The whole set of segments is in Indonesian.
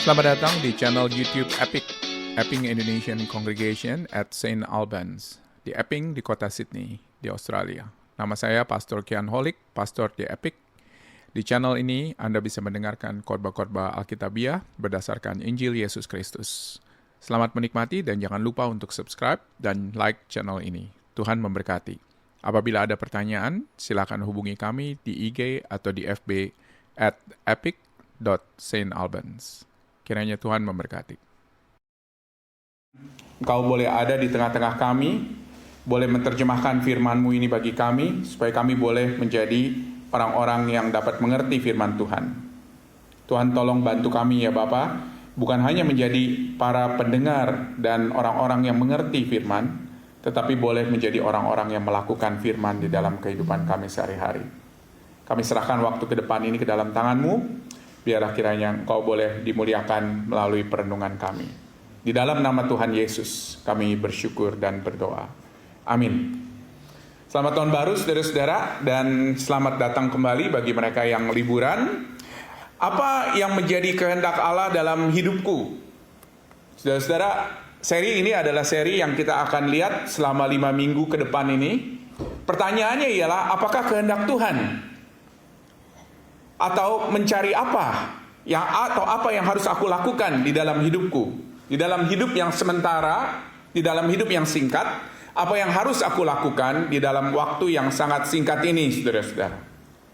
Selamat datang di channel YouTube Epping Indonesian Congregation at St. Albans, di Epping di kota Sydney, di Australia. Nama saya Pastor Kian Holik, pastor di Epping. Di channel ini Anda bisa mendengarkan khotbah-khotbah Alkitabiah berdasarkan Injil Yesus Kristus. Selamat menikmati dan jangan lupa untuk subscribe dan like channel ini. Tuhan memberkati. Apabila ada pertanyaan, silakan hubungi kami di IG atau di FB at epic.stalbans. Kiranya Tuhan memberkati. Engkau boleh ada di tengah-tengah kami, boleh menerjemahkan firman-Mu ini bagi kami, supaya kami boleh menjadi orang-orang yang dapat mengerti firman Tuhan. Tuhan tolong bantu kami ya Bapa, bukan hanya menjadi para pendengar dan orang-orang yang mengerti firman, tetapi boleh menjadi orang-orang yang melakukan firman di dalam kehidupan kami sehari-hari. Kami serahkan waktu ke depan ini ke dalam tangan-Mu, biarlah kiranya Engkau boleh dimuliakan melalui perenungan kami. Di dalam nama Tuhan Yesus, kami bersyukur dan berdoa. Amin. Selamat tahun baru saudara-saudara, dan selamat datang kembali bagi mereka yang liburan. Apa yang menjadi kehendak Allah dalam hidupku? Saudara-saudara, seri ini adalah seri yang kita akan lihat selama 5 minggu ke depan ini. Pertanyaannya ialah, apakah kehendak Tuhan? Atau mencari apa? Atau apa yang harus aku lakukan di dalam hidupku? Di dalam hidup yang sementara, di dalam hidup yang singkat, apa yang harus aku lakukan di dalam waktu yang sangat singkat ini, saudara-saudara?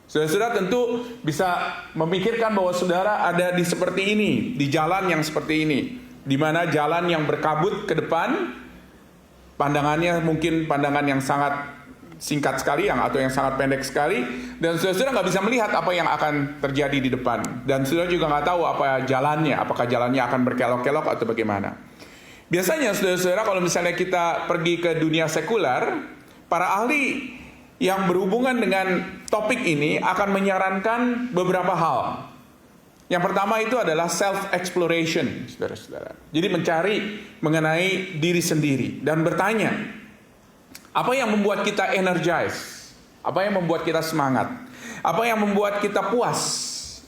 Saudara-saudara tentu bisa memikirkan bahwa saudara ada di seperti ini, di jalan yang seperti ini, di mana jalan yang berkabut ke depan, pandangannya mungkin pandangan yang sangat singkat sekali, atau yang sangat pendek sekali, dan saudara-saudara nggak bisa melihat apa yang akan terjadi di depan, dan saudara juga nggak tahu apa jalannya, apakah jalannya akan berkelok-kelok atau bagaimana. Biasanya saudara-saudara kalau misalnya kita pergi ke dunia sekuler, para ahli yang berhubungan dengan topik ini akan menyarankan beberapa hal. Yang pertama itu adalah self-exploration, saudara-saudara. Jadi mencari mengenai diri sendiri dan bertanya, apa yang membuat kita energize? Apa yang membuat kita semangat? Apa yang membuat kita puas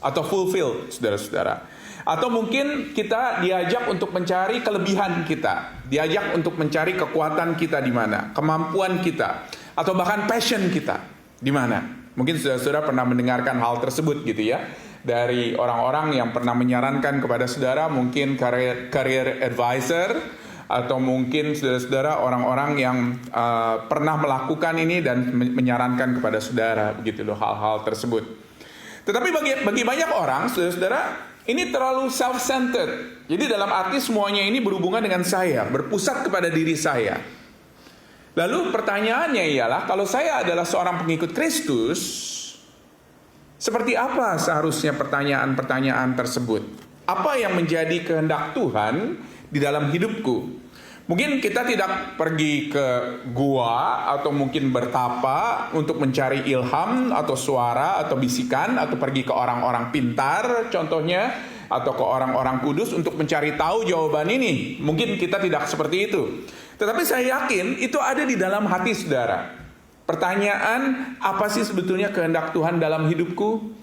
atau fulfill, saudara-saudara? Atau mungkin kita diajak untuk mencari kelebihan kita, diajak untuk mencari kekuatan kita di mana, kemampuan kita, atau bahkan passion kita di mana. Mungkin saudara-saudara pernah mendengarkan hal tersebut gitu ya, dari orang-orang yang pernah menyarankan kepada saudara, mungkin career advisor, atau mungkin saudara-saudara orang-orang yang pernah melakukan ini dan menyarankan kepada saudara begitu loh hal-hal tersebut. Tetapi bagi banyak orang, saudara-saudara, ini terlalu self-centered. Jadi dalam arti semuanya ini berhubungan dengan saya, berpusat kepada diri saya. Lalu pertanyaannya ialah, kalau saya adalah seorang pengikut Kristus, seperti apa seharusnya pertanyaan-pertanyaan tersebut? Apa yang menjadi kehendak Tuhan di dalam hidupku? Mungkin kita tidak pergi ke gua atau mungkin bertapa untuk mencari ilham atau suara atau bisikan, atau pergi ke orang-orang pintar contohnya, atau ke orang-orang kudus untuk mencari tahu jawaban ini. Mungkin kita tidak seperti itu. Tetapi saya yakin itu ada di dalam hati saudara. Pertanyaan, apa sih sebetulnya kehendak Tuhan dalam hidupku?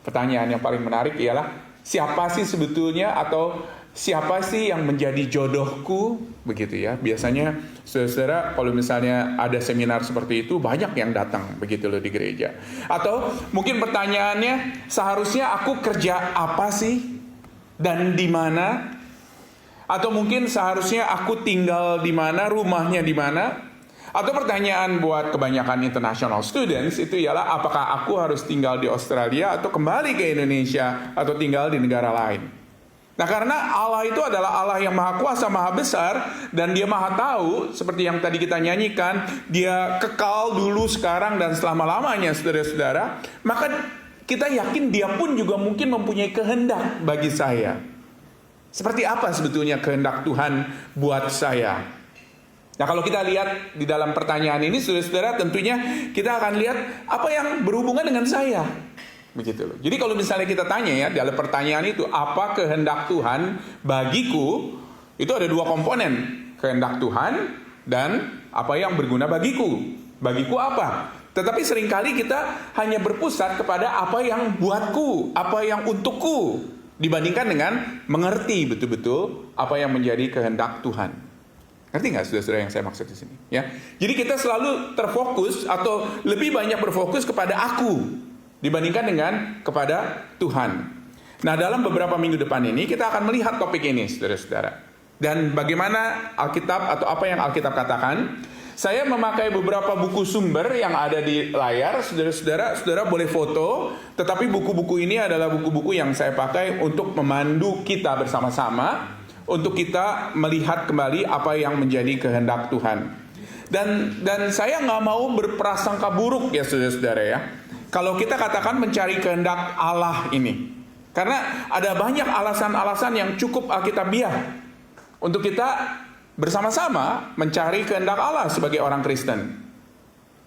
Pertanyaan yang paling menarik ialah, siapa sih sebetulnya, atau siapa sih yang menjadi jodohku? Begitu ya. Biasanya saudara kalau misalnya ada seminar seperti itu, banyak yang datang begitu loh di gereja. Atau mungkin pertanyaannya, seharusnya aku kerja apa sih dan di mana? Atau mungkin seharusnya aku tinggal di mana, rumahnya di mana? Atau pertanyaan buat kebanyakan international students itu ialah, apakah aku harus tinggal di Australia atau kembali ke Indonesia atau tinggal di negara lain? Nah, karena Allah itu adalah Allah yang maha kuasa, maha besar, dan dia maha tahu, seperti yang tadi kita nyanyikan, dia kekal dulu, sekarang, dan selama-lamanya, saudara-saudara, maka kita yakin dia pun juga mungkin mempunyai kehendak bagi saya. Seperti apa sebetulnya kehendak Tuhan buat saya? Nah, kalau kita lihat di dalam pertanyaan ini, saudara-saudara, tentunya kita akan lihat apa yang berhubungan dengan saya. Begitu loh. Jadi kalau misalnya kita tanya ya, dalam pertanyaan itu, apa kehendak Tuhan bagiku? Itu ada 2 komponen, kehendak Tuhan dan apa yang berguna bagiku. Bagiku apa? Tetapi seringkali kita hanya berpusat kepada apa yang buatku, apa yang untukku. dibandingkan dengan mengerti betul-betul apa yang menjadi kehendak Tuhan. Ngerti nggak saudara-saudara yang saya maksud di sini? Ya, jadi kita selalu terfokus atau lebih banyak berfokus kepada aku dibandingkan dengan kepada Tuhan. Nah, dalam beberapa minggu depan ini kita akan melihat topik ini, saudara-saudara. Dan bagaimana Alkitab atau apa yang Alkitab katakan. Saya memakai beberapa buku sumber yang ada di layar, saudara-saudara. Saudara boleh foto, tetapi buku-buku ini adalah buku-buku yang saya pakai untuk memandu kita bersama-sama, untuk kita melihat kembali apa yang menjadi kehendak Tuhan. Dan saya nggak mau berprasangka buruk ya saudara-saudara ya, kalau kita katakan mencari kehendak Allah ini. Karena ada banyak alasan-alasan yang cukup alkitabiah untuk kita bersama-sama mencari kehendak Allah sebagai orang Kristen.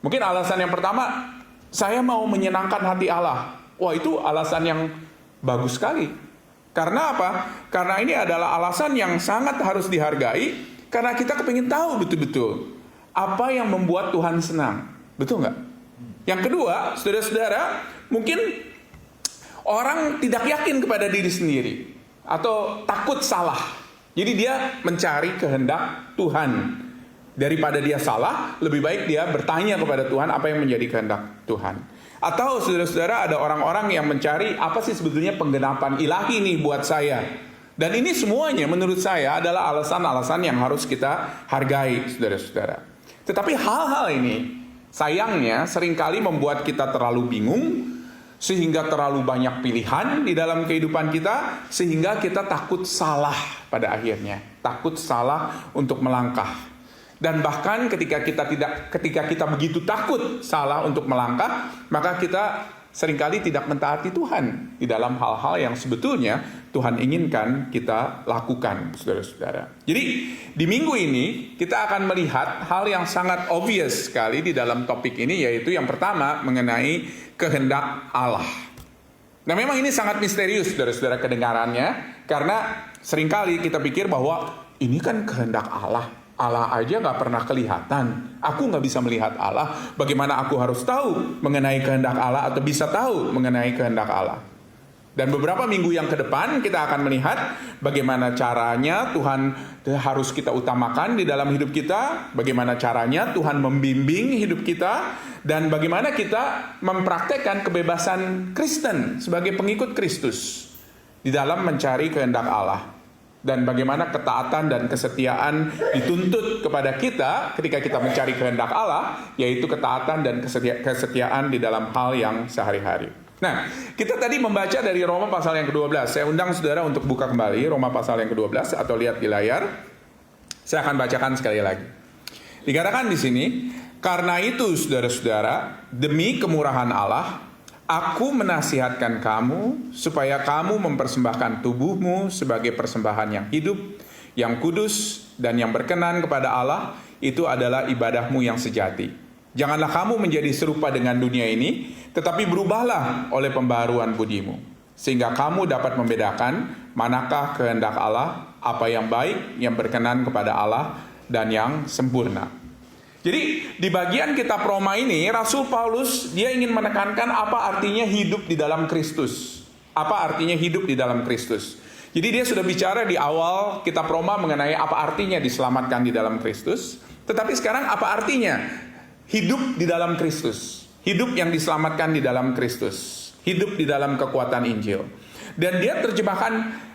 Mungkin alasan yang pertama, saya mau menyenangkan hati Allah. Wah, itu alasan yang bagus sekali. Karena apa? Karena ini adalah alasan yang sangat harus dihargai, karena kita kepingin tahu betul-betul apa yang membuat Tuhan senang. Betul nggak? Yang kedua, saudara-saudara, mungkin orang tidak yakin kepada diri sendiri atau takut salah. Jadi dia mencari kehendak Tuhan. Daripada dia salah, lebih baik dia bertanya kepada Tuhan apa yang menjadi kehendak Tuhan. Atau saudara-saudara, ada orang-orang yang mencari apa sih sebetulnya penggenapan ilahi nih buat saya. Dan ini semuanya menurut saya adalah alasan-alasan yang harus kita hargai, saudara-saudara. Tetapi hal-hal ini sayangnya seringkali membuat kita terlalu bingung, sehingga terlalu banyak pilihan di dalam kehidupan kita, sehingga kita takut salah pada akhirnya, takut salah untuk melangkah. Dan bahkan ketika kita begitu takut salah untuk melangkah, maka kita seringkali tidak mentaati Tuhan di dalam hal-hal yang sebetulnya Tuhan inginkan kita lakukan, saudara-saudara. Jadi di minggu ini kita akan melihat hal yang sangat obvious sekali di dalam topik ini, yaitu yang pertama mengenai kehendak Allah. Nah, memang ini sangat misterius, saudara-saudara, kedengarannya, karena seringkali kita pikir bahwa ini kan kehendak Allah. Allah aja gak pernah kelihatan. Aku gak bisa melihat Allah. Bagaimana aku harus tahu mengenai kehendak Allah atau bisa tahu mengenai kehendak Allah? Dan beberapa minggu yang ke depan kita akan melihat bagaimana caranya Tuhan harus kita utamakan di dalam hidup kita, bagaimana caranya Tuhan membimbing hidup kita, dan bagaimana kita mempraktekkan kebebasan Kristen sebagai pengikut Kristus di dalam mencari kehendak Allah. Dan bagaimana ketaatan dan kesetiaan dituntut kepada kita ketika kita mencari kehendak Allah, yaitu ketaatan dan kesetiaan di dalam hal yang sehari-hari. Nah, kita tadi membaca dari Roma pasal yang ke-12. Saya undang saudara untuk buka kembali Roma pasal yang ke-12 atau lihat di layar. Saya akan bacakan sekali lagi. Dikatakan di sini, karena itu saudara-saudara, demi kemurahan Allah, aku menasihatkan kamu supaya kamu mempersembahkan tubuhmu sebagai persembahan yang hidup, yang kudus, dan yang berkenan kepada Allah. Itu adalah ibadahmu yang sejati. Janganlah kamu menjadi serupa dengan dunia ini, tetapi berubahlah oleh pembaharuan budimu, sehingga kamu dapat membedakan manakah kehendak Allah, apa yang baik, yang berkenan kepada Allah, dan yang sempurna. Jadi di bagian kitab Roma ini, Rasul Paulus dia ingin menekankan apa artinya hidup di dalam Kristus. Apa artinya hidup di dalam Kristus. Jadi dia sudah bicara di awal kitab Roma mengenai apa artinya diselamatkan di dalam Kristus. Tetapi sekarang apa artinya hidup di dalam Kristus, hidup yang diselamatkan di dalam Kristus, hidup di dalam kekuatan Injil. Dan dia terjemahkan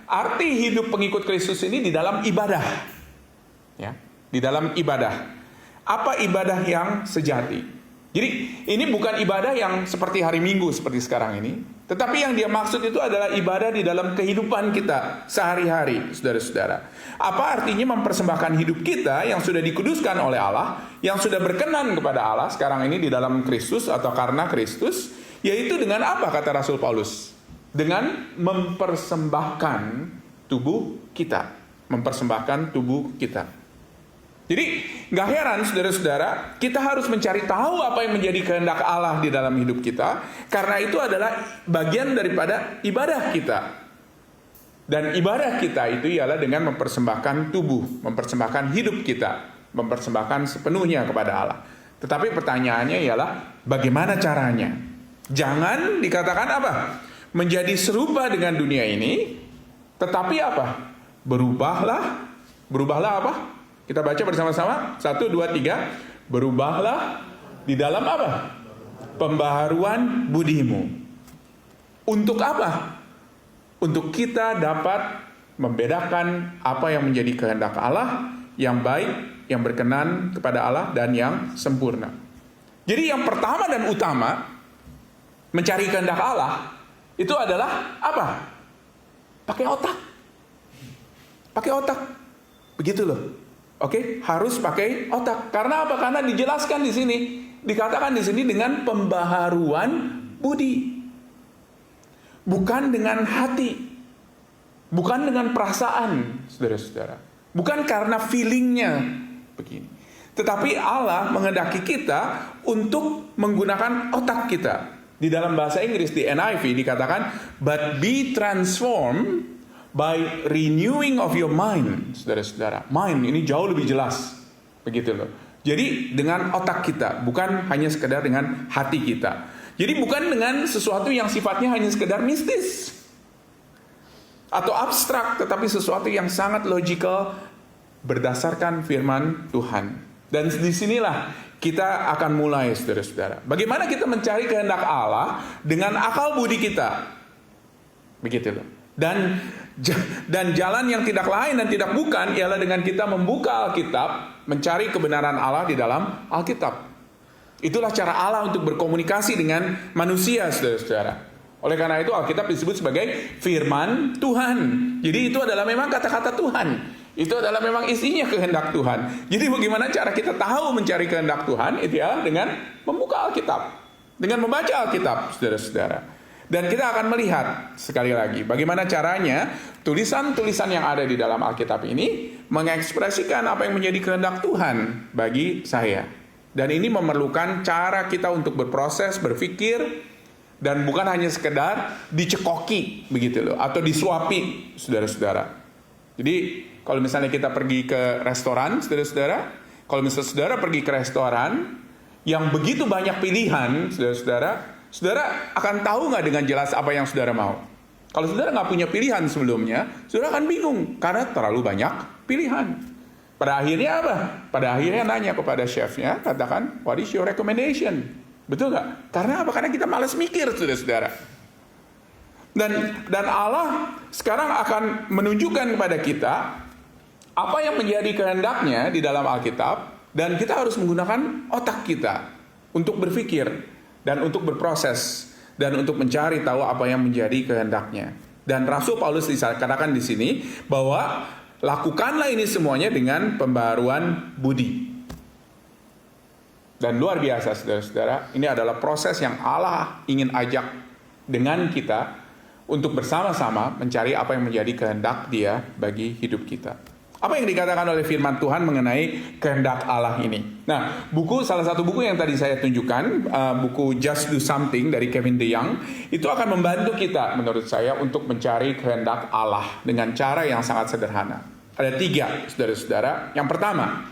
arti hidup pengikut Kristus ini di dalam ibadah. Ya, di dalam ibadah. Apa ibadah yang sejati? Jadi ini bukan ibadah yang seperti hari Minggu seperti sekarang ini, tetapi yang dia maksud itu adalah ibadah di dalam kehidupan kita sehari-hari, saudara-saudara. Apa artinya mempersembahkan hidup kita yang sudah dikuduskan oleh Allah, yang sudah berkenan kepada Allah sekarang ini di dalam Kristus atau karena Kristus, yaitu dengan apa kata Rasul Paulus? Dengan mempersembahkan tubuh kita, mempersembahkan tubuh kita. Jadi gak heran saudara-saudara, kita harus mencari tahu apa yang menjadi kehendak Allah di dalam hidup kita, karena itu adalah bagian daripada ibadah kita. Dan ibadah kita itu ialah dengan mempersembahkan tubuh, mempersembahkan hidup kita, mempersembahkan sepenuhnya kepada Allah. Tetapi pertanyaannya ialah bagaimana caranya? Jangan dikatakan apa? Menjadi serupa dengan dunia ini, Tetapi apa? Berubahlah. Berubahlah apa? Kita baca bersama-sama. 1, 2, 3. Berubahlah di dalam apa? Pembaharuan budimu. Untuk apa? Untuk kita dapat membedakan apa yang menjadi kehendak Allah, yang baik, yang berkenan kepada Allah, dan yang sempurna. Jadi yang pertama dan utama mencari kehendak Allah itu adalah apa? Pakai otak. Pakai otak. Begitu loh. Oke, harus pakai otak. Karena apa? Karena dijelaskan di sini, dikatakan di sini dengan pembaharuan budi. Bukan dengan hati. Bukan dengan perasaan, saudara-saudara. Bukan karena feelingnya begini. Tetapi Allah menghendaki kita untuk menggunakan otak kita. Di dalam bahasa Inggris, di NIV dikatakan, but be transformed by renewing of your mind, saudara-saudara. Mind ini jauh lebih jelas, begitu loh. Jadi dengan otak kita, bukan hanya sekedar dengan hati kita. Jadi bukan dengan sesuatu yang sifatnya hanya sekedar mistis atau abstrak, tetapi sesuatu yang sangat logical berdasarkan firman Tuhan. Dan disinilah kita akan mulai, saudara-saudara. Bagaimana kita mencari kehendak Allah dengan akal budi kita, begitu loh. Dan jalan yang tidak lain dan tidak bukan ialah dengan kita membuka Alkitab, mencari kebenaran Allah di dalam Alkitab. Itulah cara Allah untuk berkomunikasi dengan manusia, saudara-saudara. Oleh karena itu Alkitab disebut sebagai firman Tuhan. Jadi itu adalah memang kata-kata Tuhan. Itu adalah memang isinya kehendak Tuhan. Jadi bagaimana cara kita tahu mencari kehendak Tuhan? Itu adalah dengan membuka Alkitab, dengan membaca Alkitab, saudara-saudara. Dan kita akan melihat sekali lagi bagaimana caranya tulisan-tulisan yang ada di dalam Alkitab ini mengekspresikan apa yang menjadi kehendak Tuhan bagi saya. Dan ini memerlukan cara kita untuk berproses, berpikir, dan bukan hanya sekedar dicekoki begitu loh, atau disuapi, saudara-saudara. Jadi kalau misalnya kita pergi ke restoran, saudara-saudara, kalau misalnya saudara pergi ke restoran yang begitu banyak pilihan, saudara-saudara, saudara akan tahu nggak dengan jelas apa yang saudara mau? Kalau saudara nggak punya pilihan sebelumnya, saudara akan bingung karena terlalu banyak pilihan. Pada akhirnya apa? Pada akhirnya nanya kepada chefnya, katakan, what is your recommendation? Betul nggak? Karena apa? Karena kita malas mikir, saudara-saudara. Dan Allah sekarang akan menunjukkan kepada kita apa yang menjadi kehendaknya di dalam Alkitab, dan kita harus menggunakan otak kita untuk berpikir dan untuk berproses dan untuk mencari tahu apa yang menjadi kehendaknya. Dan Rasul Paulus dikatakan di sini bahwa lakukanlah ini semuanya dengan pembaharuan budi. Dan luar biasa, saudara-saudara, ini adalah proses yang Allah ingin ajak dengan kita untuk bersama-sama mencari apa yang menjadi kehendak Dia bagi hidup kita. Apa yang dikatakan oleh firman Tuhan mengenai kehendak Allah ini? Nah, salah satu buku yang tadi saya tunjukkan, buku Just Do Something dari Kevin DeYoung, itu akan membantu kita menurut saya untuk mencari kehendak Allah dengan cara yang sangat sederhana. Ada 3, saudara-saudara. Yang pertama,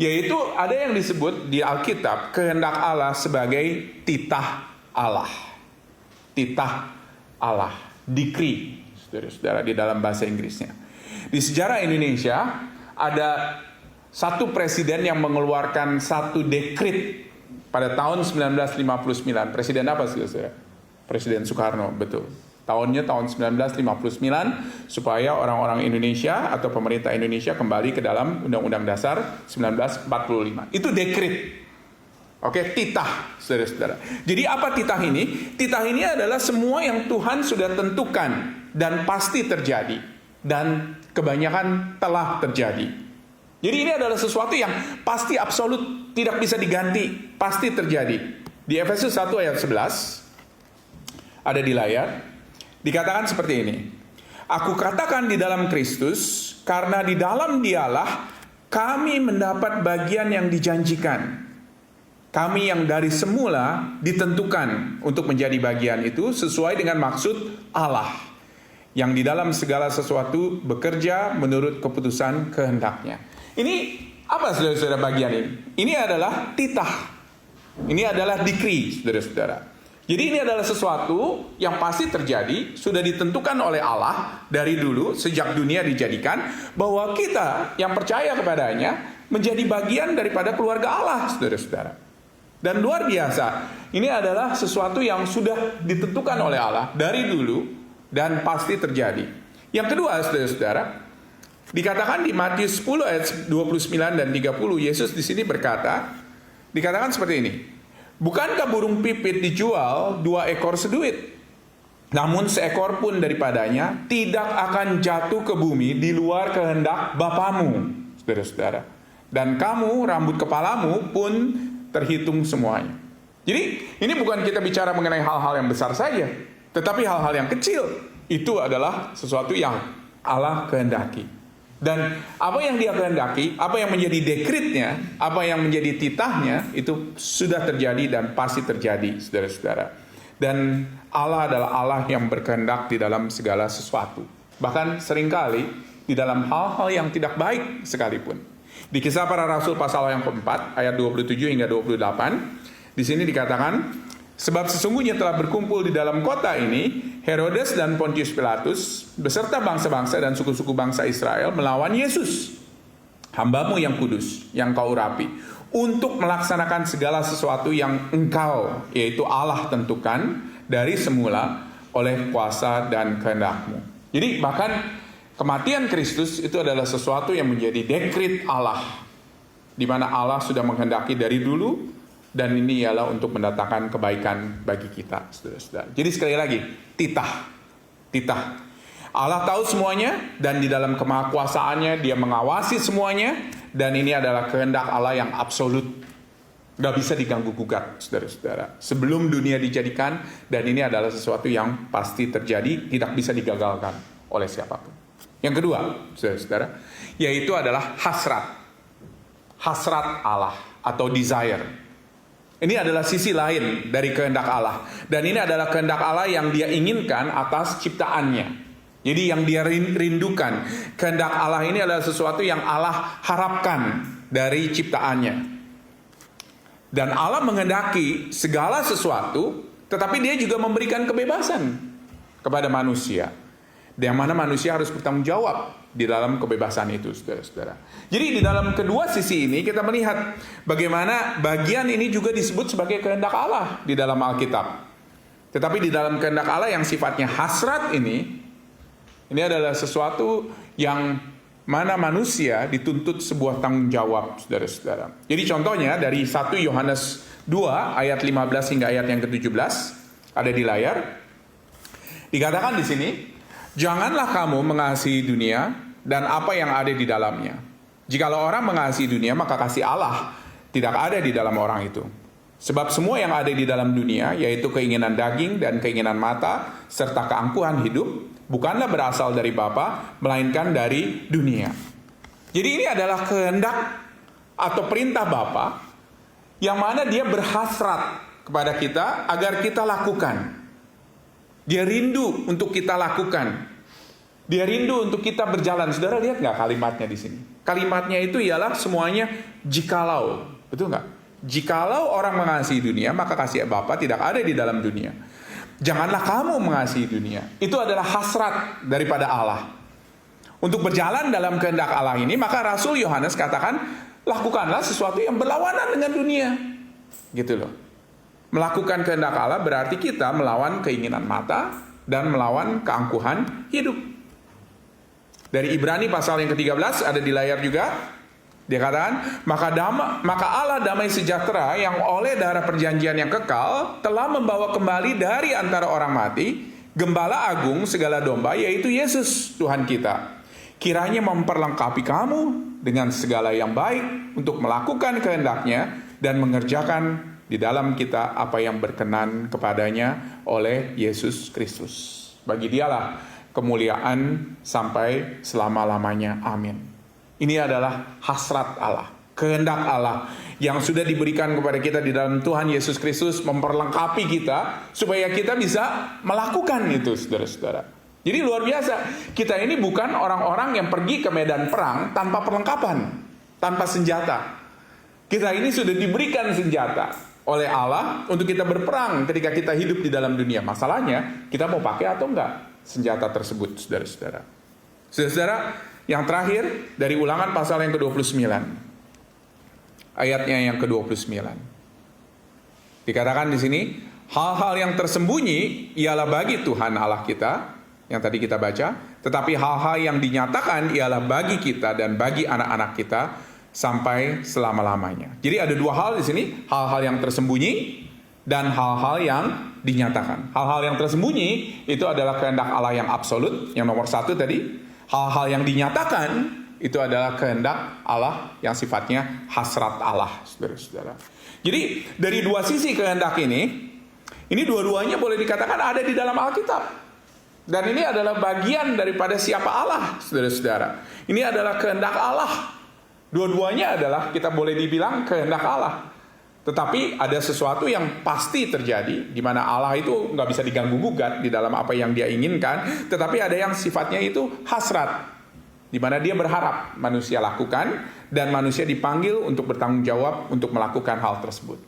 yaitu ada yang disebut di Alkitab kehendak Allah sebagai titah Allah. Titah Allah, decree, saudara-saudara, di dalam bahasa Inggrisnya. Di sejarah Indonesia ada satu presiden yang mengeluarkan satu dekret pada tahun 1959. Presiden apa, saudara? Presiden Soekarno, betul. Tahunnya tahun 1959 supaya orang-orang Indonesia atau pemerintah Indonesia kembali ke dalam Undang-Undang Dasar 1945. Itu dekret. Oke, titah, saudara-saudara. Jadi apa titah ini? Titah ini adalah semua yang Tuhan sudah tentukan dan pasti terjadi. Dan kebanyakan telah terjadi. Jadi ini adalah sesuatu yang pasti absolut, tidak bisa diganti, pasti terjadi. Di Efesus 1 ayat 11 ada di layar, dikatakan seperti ini. Aku katakan di dalam Kristus, karena di dalam Dialah kami mendapat bagian yang dijanjikan. Kami yang dari semula ditentukan untuk menjadi bagian itu sesuai dengan maksud Allah, yang di dalam segala sesuatu bekerja menurut keputusan kehendaknya. Ini apa, saudara-saudara, bagian ini? Ini adalah titah. Ini adalah decree, saudara-saudara. Jadi ini adalah sesuatu yang pasti terjadi, sudah ditentukan oleh Allah dari dulu, sejak dunia dijadikan, bahwa kita yang percaya kepadanya menjadi bagian daripada keluarga Allah, saudara-saudara. Dan luar biasa, ini adalah sesuatu yang sudah ditentukan oleh Allah dari dulu dan pasti terjadi. Yang kedua, saudara-saudara, dikatakan di Matius 10 ayat 29 dan 30, Yesus di sini berkata, dikatakan seperti ini. Bukankah burung pipit dijual 2 ekor seduit? Namun seekor pun daripadanya tidak akan jatuh ke bumi di luar kehendak Bapamu, saudara-saudara. Dan kamu, rambut kepalamu pun terhitung semuanya. Jadi ini bukan kita bicara mengenai hal-hal yang besar saja, tetapi hal-hal yang kecil. Itu adalah sesuatu yang Allah kehendaki. Dan apa yang dia kehendaki, apa yang menjadi dekretnya, apa yang menjadi titahnya, itu sudah terjadi dan pasti terjadi, saudara-saudara. Dan Allah adalah Allah yang berkehendak di dalam segala sesuatu. Bahkan seringkali di dalam hal-hal yang tidak baik sekalipun. Di Kisah Para Rasul pasal yang keempat, ayat 27 hingga 28, di sini dikatakan, sebab sesungguhnya telah berkumpul di dalam kota ini Herodes dan Pontius Pilatus beserta bangsa-bangsa dan suku-suku bangsa Israel melawan Yesus, hambamu yang kudus, yang kau urapi, untuk melaksanakan segala sesuatu yang engkau, yaitu Allah, tentukan dari semula oleh kuasa dan kehendakmu. Jadi bahkan kematian Kristus itu adalah sesuatu yang menjadi dekret Allah, di mana Allah sudah menghendaki dari dulu. Dan ini ialah untuk mendatangkan kebaikan bagi kita, saudara-saudara. Jadi sekali lagi, titah. Allah tahu semuanya, dan di dalam kemahakuasaannya dia mengawasi semuanya, dan ini adalah kehendak Allah yang absolut. Gak bisa diganggu gugat, saudara-saudara. Sebelum dunia dijadikan, dan ini adalah sesuatu yang pasti terjadi, tidak bisa digagalkan oleh siapapun. Yang kedua, saudara-saudara, yaitu adalah hasrat. Hasrat Allah atau desire. Ini adalah sisi lain dari kehendak Allah. Dan ini adalah kehendak Allah yang dia inginkan atas ciptaannya. Jadi yang dia rindukan. Kehendak Allah ini adalah sesuatu yang Allah harapkan dari ciptaannya. Dan Allah menghendaki segala sesuatu, tetapi dia juga memberikan kebebasan kepada manusia. Yang mana manusia harus bertanggung jawab di dalam kebebasan itu, saudara-saudara. Jadi di dalam kedua sisi ini kita melihat bagaimana bagian ini juga disebut sebagai kehendak Allah di dalam Alkitab. Tetapi di dalam kehendak Allah yang sifatnya hasrat ini adalah sesuatu yang mana manusia dituntut sebuah tanggung jawab, saudara-saudara. Jadi contohnya dari 1 Yohanes 2 ayat 15 hingga ayat yang ke-17 ada di layar. Dikatakan di sini, janganlah kamu mengasihi dunia dan apa yang ada di dalamnya. Jikalau orang mengasihi dunia, maka kasih Allah tidak ada di dalam orang itu. Sebab semua yang ada di dalam dunia, yaitu keinginan daging dan keinginan mata, serta keangkuhan hidup, bukanlah berasal dari Bapa, melainkan dari dunia. Jadi ini adalah kehendak atau perintah Bapa, yang mana dia berhasrat kepada kita agar kita lakukan. Dia rindu untuk kita lakukan. Dia rindu untuk kita berjalan. Saudara lihat nggak kalimatnya di sini? Kalimatnya itu ialah semuanya jikalau. Betul nggak? Jikalau orang mengasihi dunia, maka kasih Bapa tidak ada di dalam dunia. Janganlah kamu mengasihi dunia. Itu adalah hasrat daripada Allah. Untuk berjalan dalam kehendak Allah ini, maka Rasul Yohanes katakan, lakukanlah sesuatu yang berlawanan dengan dunia. Gitu loh. Melakukan kehendak Allah berarti kita melawan keinginan mata dan melawan keangkuhan hidup. Dari Ibrani pasal yang ke-13 ada di layar juga. Dia katakan, maka Allah damai sejahtera yang oleh darah perjanjian yang kekal telah membawa kembali dari antara orang mati Gembala agung segala domba, yaitu Yesus Tuhan kita. Kiranya memperlengkapi kamu dengan segala yang baik untuk melakukan kehendaknya dan mengerjakan di dalam kita apa yang berkenan kepadanya oleh Yesus Kristus. Bagi dialah kemuliaan sampai selama-lamanya. Amin. Ini adalah hasrat Allah, kehendak Allah yang sudah diberikan kepada kita di dalam Tuhan Yesus Kristus, memperlengkapi kita supaya kita bisa melakukan itu, saudara-saudara. Jadi luar biasa, kita ini bukan orang-orang yang pergi ke medan perang tanpa perlengkapan, tanpa senjata. Kita ini sudah diberikan senjata. oleh Allah untuk kita berperang ketika kita hidup di dalam dunia. Masalahnya, kita mau pakai atau enggak senjata tersebut, saudara-saudara. Saudara-saudara, yang terakhir dari Ulangan pasal yang ke-29. Ayatnya yang ke-29. Dikatakan di sini, hal-hal yang tersembunyi ialah bagi Tuhan Allah kita, yang tadi kita baca, tetapi hal-hal yang dinyatakan ialah bagi kita dan bagi anak-anak kita sampai selama-lamanya. Jadi ada dua hal di sini, hal-hal yang tersembunyi dan hal-hal yang dinyatakan. Hal-hal yang tersembunyi itu adalah kehendak Allah yang absolut, yang nomor satu tadi. Hal-hal yang dinyatakan itu adalah kehendak Allah yang sifatnya hasrat Allah, saudara-saudara. Jadi dari dua sisi kehendak ini dua-duanya boleh dikatakan ada di dalam Alkitab. Dan ini adalah bagian daripada siapa Allah, saudara-saudara. Ini adalah kehendak Allah. Dua-duanya adalah, kita boleh dibilang, kehendak Allah. Tetapi ada sesuatu yang pasti terjadi, di mana Allah itu nggak bisa diganggu-gugat di dalam apa yang dia inginkan. Tetapi ada yang sifatnya itu hasrat, di mana dia berharap manusia lakukan, dan manusia dipanggil untuk bertanggung jawab untuk melakukan hal tersebut.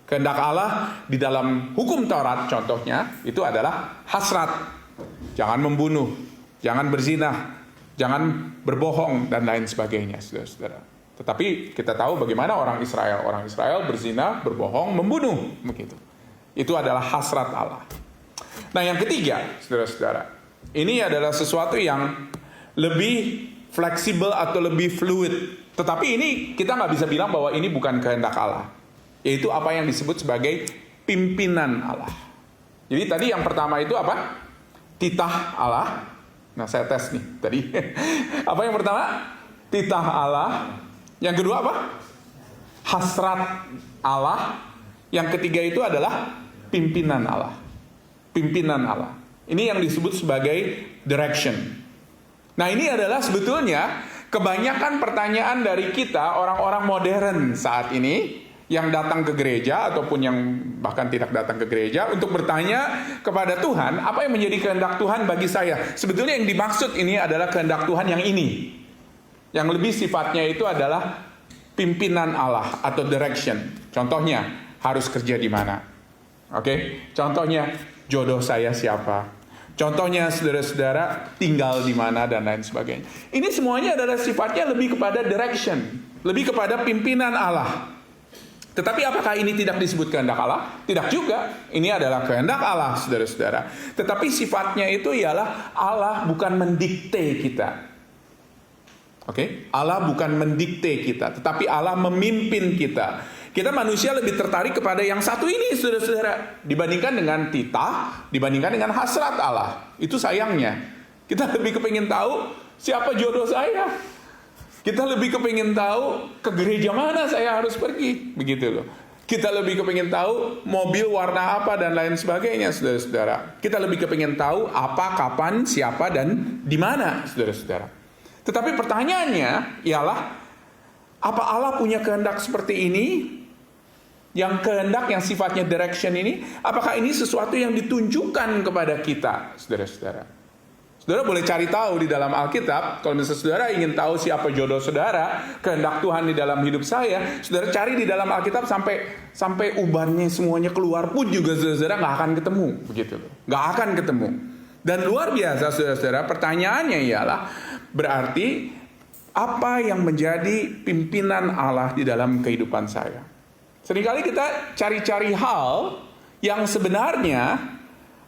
Kehendak Allah di dalam hukum Taurat contohnya, itu adalah hasrat. Jangan membunuh, jangan berzina, jangan berbohong, dan lain sebagainya, saudara-saudara. Tetapi kita tahu bagaimana orang Israel berzina, berbohong, membunuh, begitu. Itu adalah hasrat Allah. Nah, yang ketiga, saudara-saudara, ini adalah sesuatu yang lebih fleksibel atau lebih fluid. Tetapi ini kita nggak bisa bilang bahwa ini bukan kehendak Allah, yaitu apa yang disebut sebagai pimpinan Allah. Jadi tadi yang pertama itu apa? Titah Allah. Nah, saya tes nih tadi. Apa yang pertama? Titah Allah. Yang kedua apa? Hasrat Allah. Yang ketiga itu adalah pimpinan Allah. Pimpinan Allah. Ini yang disebut sebagai direction. Nah, ini adalah sebetulnya kebanyakan pertanyaan dari kita, orang-orang modern saat ini, yang datang ke gereja ataupun yang bahkan tidak datang ke gereja, untuk bertanya kepada Tuhan, apa yang menjadi kehendak Tuhan bagi saya? Sebetulnya yang dimaksud ini adalah kehendak Tuhan yang ini. Yang lebih sifatnya itu adalah pimpinan Allah atau direction. Contohnya, harus kerja di mana? Oke? Contohnya, jodoh saya siapa? Contohnya, saudara-saudara, tinggal di mana, dan lain sebagainya. Ini semuanya adalah sifatnya lebih kepada direction, lebih kepada pimpinan Allah. Tetapi apakah ini tidak disebut kehendak Allah? Tidak juga. Ini adalah kehendak Allah, saudara-saudara. Tetapi sifatnya itu ialah Allah bukan mendikte kita. Oke? Allah bukan mendikte kita, tetapi Allah memimpin kita. Kita manusia lebih tertarik kepada yang satu ini, saudara-saudara, dibandingkan dengan titah, dibandingkan dengan hasrat Allah. Itu sayangnya. Kita lebih kepingin tahu siapa jodoh saya. Kita lebih kepingin tahu ke gereja mana saya harus pergi, begitu loh. Kita lebih kepingin tahu mobil warna apa dan lain sebagainya, saudara-saudara. Kita lebih kepingin tahu apa, kapan, siapa, dan di mana, saudara-saudara. Tetapi pertanyaannya ialah, apa Allah punya kehendak seperti ini? Yang kehendak yang sifatnya direction ini, apakah ini sesuatu yang ditunjukkan kepada kita, saudara-saudara? Saudara boleh cari tahu di dalam Alkitab. Kalau misalnya saudara ingin tahu siapa jodoh saudara, kehendak Tuhan di dalam hidup saya, saudara cari di dalam Alkitab sampai ubannya semuanya keluar pun juga saudara nggak akan ketemu, begitu loh. Nggak akan ketemu. Dan luar biasa, saudara-saudara, pertanyaannya ialah, berarti apa yang menjadi pimpinan Allah di dalam kehidupan saya? Seringkali kita cari-cari hal yang sebenarnya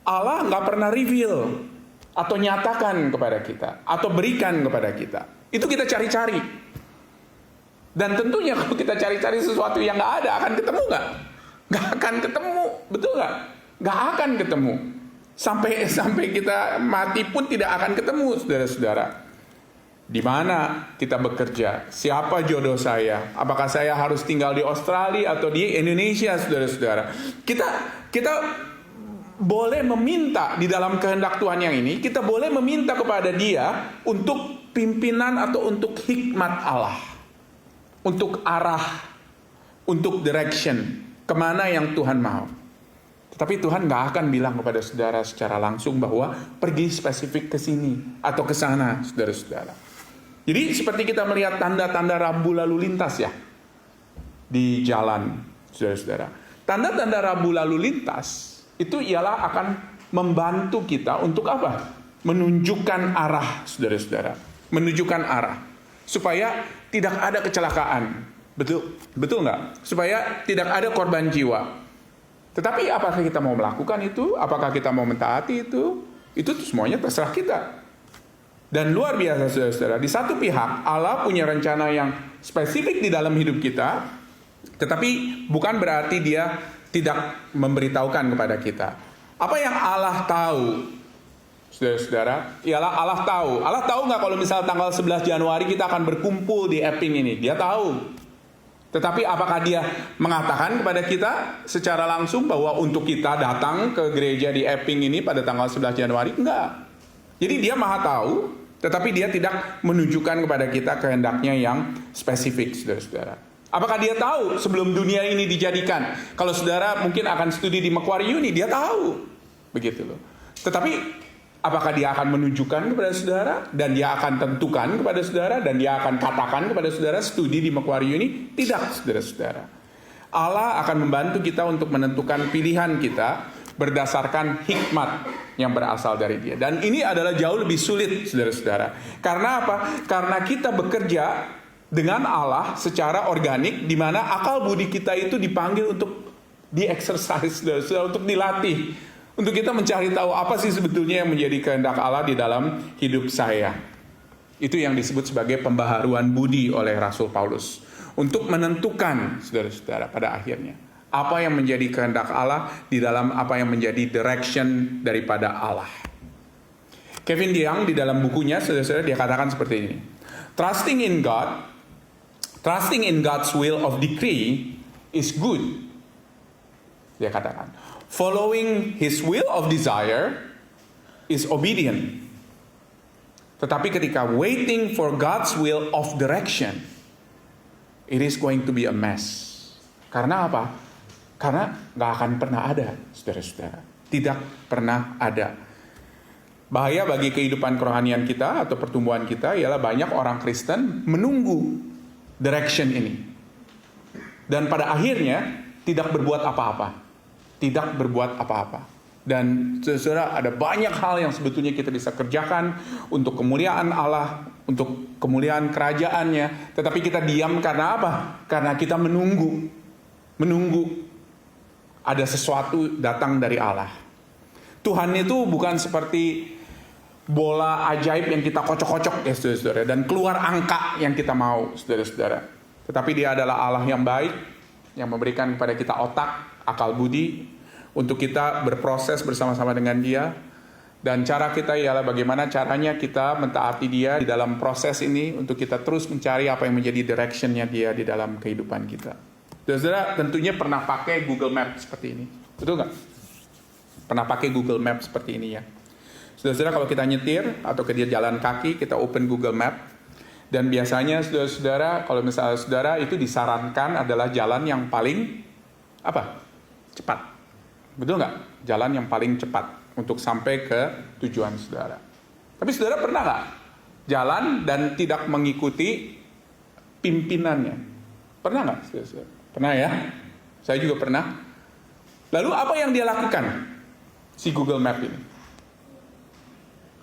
Allah nggak pernah reveal atau nyatakan kepada kita, atau berikan kepada kita. Itu kita cari-cari. Dan tentunya kalau kita cari-cari sesuatu yang nggak ada, akan ketemu nggak? Nggak akan ketemu, betul nggak? Nggak akan ketemu. Sampai kita mati pun tidak akan ketemu, saudara-saudara. Di mana kita bekerja? Siapa jodoh saya? Apakah saya harus tinggal di Australia atau di Indonesia, saudara-saudara? Kita boleh meminta di dalam kehendak Tuhan yang ini, kita boleh meminta kepada Dia untuk pimpinan atau untuk hikmat Allah, untuk arah, untuk direction, kemana yang Tuhan mau. Tetapi Tuhan gak akan bilang kepada saudara secara langsung bahwa pergi spesifik ke sini atau ke sana, saudara-saudara. Jadi seperti kita melihat tanda-tanda rambu lalu lintas ya di jalan, saudara-saudara. Tanda-tanda rambu lalu lintas itu ialah akan membantu kita untuk apa? Menunjukkan arah, saudara-saudara. Menunjukkan arah. Supaya tidak ada kecelakaan. Betul nggak? Supaya tidak ada korban jiwa. Tetapi apakah kita mau melakukan itu? Apakah kita mau mentaati itu? Itu semuanya terserah kita. Dan luar biasa, saudara-saudara. Di satu pihak, Allah punya rencana yang spesifik di dalam hidup kita. Tetapi bukan berarti dia tidak memberitahukan kepada kita. Apa yang Allah tahu, saudara-saudara, ialah Allah tahu. Allah tahu nggak kalau misal tanggal 11 Januari kita akan berkumpul di Epping ini? Dia tahu. Tetapi apakah dia mengatakan kepada kita secara langsung bahwa untuk kita datang ke gereja di Epping ini pada tanggal 11 Januari? Enggak. Jadi dia maha tahu, tetapi dia tidak menunjukkan kepada kita kehendaknya yang spesifik, saudara-saudara. Apakah dia tahu sebelum dunia ini dijadikan? Kalau saudara mungkin akan studi di Macquarie Uni, dia tahu. Begitu loh. Tetapi apakah dia akan menunjukkan kepada saudara? Dan dia akan tentukan kepada saudara? Dan dia akan katakan kepada saudara studi di Macquarie Uni? Tidak, saudara-saudara. Allah akan membantu kita untuk menentukan pilihan kita berdasarkan hikmat yang berasal dari dia. Dan ini adalah jauh lebih sulit, saudara-saudara. Karena apa? Karena kita bekerja dengan Allah secara organik, di mana akal budi kita itu dipanggil untuk di-exercise, untuk dilatih, untuk kita mencari tahu apa sih sebetulnya yang menjadi kehendak Allah di dalam hidup saya. Itu yang disebut sebagai pembaharuan budi oleh Rasul Paulus, untuk menentukan, saudara-saudara, pada akhirnya apa yang menjadi kehendak Allah di dalam apa yang menjadi direction daripada Allah. Kevin DeYoung di dalam bukunya, saudara-saudara, dia katakan seperti ini: Trusting in God's will of decree is good. Dia katakan, following His will of desire is obedient. Tetapi ketika waiting for God's will of direction, it is going to be a mess. Karena apa? Karena gak akan pernah ada, saudara-saudara. Tidak pernah ada. Bahaya bagi kehidupan kerohanian kita atau pertumbuhan kita ialah banyak orang Kristen menunggu direction ini, dan pada akhirnya tidak berbuat apa-apa. Tidak berbuat apa-apa. Dan saudara, ada banyak hal yang sebetulnya kita bisa kerjakan untuk kemuliaan Allah, untuk kemuliaan kerajaannya, tetapi kita diam karena apa? Karena kita menunggu ada sesuatu datang dari Allah. Tuhan itu bukan seperti bola ajaib yang kita kocok-kocok, ya saudara-saudara, dan keluar angka yang kita mau, saudara-saudara. Tetapi dia adalah Allah yang baik, yang memberikan kepada kita otak, akal budi, untuk kita berproses bersama-sama dengan dia. Dan cara kita ialah bagaimana caranya kita mentaati dia di dalam proses ini, untuk kita terus mencari apa yang menjadi direction-nya dia di dalam kehidupan kita. Saudara tentunya pernah pakai Google Map seperti ini, betul nggak? Pernah pakai Google Map seperti ini ya. Saudara-saudara, kalau kita nyetir atau ke dia jalan kaki, kita open Google Map. Dan biasanya saudara-saudara, kalau misalnya saudara itu disarankan adalah jalan yang paling cepat. Betul nggak? Jalan yang paling cepat untuk sampai ke tujuan saudara. Tapi saudara pernah nggak jalan dan tidak mengikuti pimpinannya? Pernah nggak, saudara? Pernah ya? Saya juga pernah. Lalu apa yang dia lakukan si Google Map ini?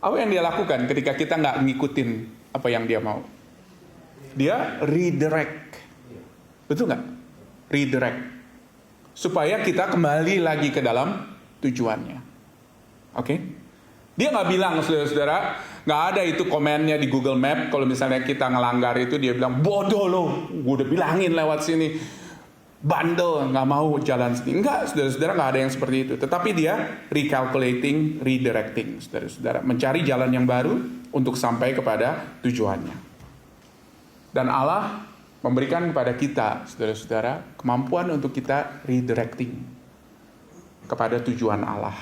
Apa yang dia lakukan ketika kita nggak ngikutin apa yang dia mau? Dia redirect. Betul nggak? Redirect. Supaya kita kembali lagi ke dalam tujuannya. Oke? Dia nggak bilang, saudara-saudara, nggak ada itu komennya di Google Map. Kalau misalnya kita ngelanggar itu, dia bilang, bodoh lo, gue udah bilangin lewat sini. Bandel, nggak mau jalan sini. Enggak, saudara-saudara, nggak ada yang seperti itu. Tetapi dia recalculating, redirecting, saudara-saudara, mencari jalan yang baru untuk sampai kepada tujuannya. Dan Allah memberikan kepada kita, saudara-saudara, kemampuan untuk kita redirecting kepada tujuan Allah,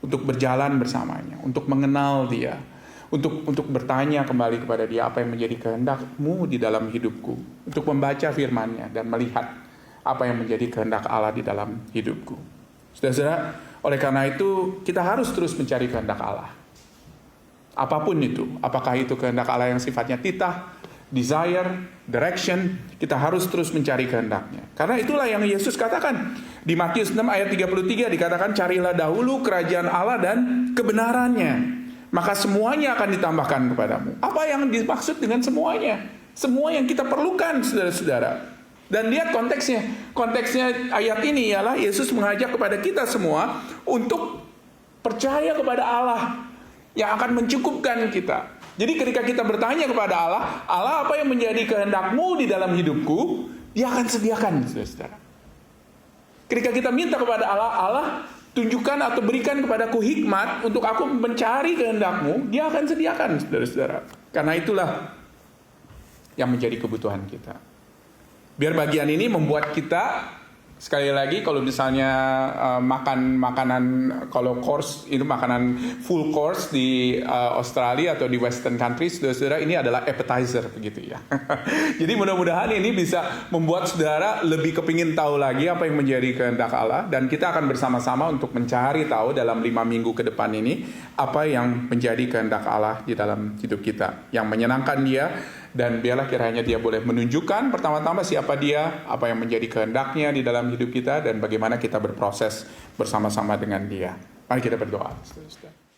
untuk berjalan bersamanya, untuk mengenal Dia, untuk bertanya kembali kepada Dia apa yang menjadi kehendak-Mu di dalam hidupku, untuk membaca firman-Nya dan melihat apa yang menjadi kehendak Allah di dalam hidupku. Saudara-saudara, oleh karena itu kita harus terus mencari kehendak Allah. Apapun itu, apakah itu kehendak Allah yang sifatnya titah, desire, direction, kita harus terus mencari kehendaknya. Karena itulah yang Yesus katakan, Di Matius 6 ayat 33 dikatakan, carilah dahulu kerajaan Allah dan kebenarannya, maka semuanya akan ditambahkan kepadamu. Apa yang dimaksud dengan semuanya? Semua yang kita perlukan, saudara-saudara. Dan lihat konteksnya. Konteksnya ayat ini ialah Yesus mengajak kepada kita semua untuk percaya kepada Allah yang akan mencukupkan kita. Jadi ketika kita bertanya kepada Allah, Allah apa yang menjadi kehendak-Mu di dalam hidupku, Dia akan sediakan, saudara-saudara. Ketika kita minta kepada Allah, Allah tunjukkan atau berikan kepadaku hikmat untuk aku mencari kehendak-Mu, Dia akan sediakan, saudara-saudara. Karena itulah yang menjadi kebutuhan kita. Biar bagian ini membuat kita, sekali lagi kalau misalnya makan makanan, kalau course itu makanan full course di Australia atau di Western countries, saudara-saudara, ini adalah appetizer begitu ya. Jadi mudah-mudahan ini bisa membuat saudara lebih kepingin tahu lagi apa yang menjadi kehendak Allah, dan kita akan bersama-sama untuk mencari tahu dalam 5 minggu ke depan ini apa yang menjadi kehendak Allah di dalam hidup kita, yang menyenangkan Dia. Dan biarlah kiranya Dia boleh menunjukkan pertama-tama siapa Dia, apa yang menjadi kehendaknya di dalam hidup kita, dan bagaimana kita berproses bersama-sama dengan Dia. Mari kita berdoa, saudara-saudara.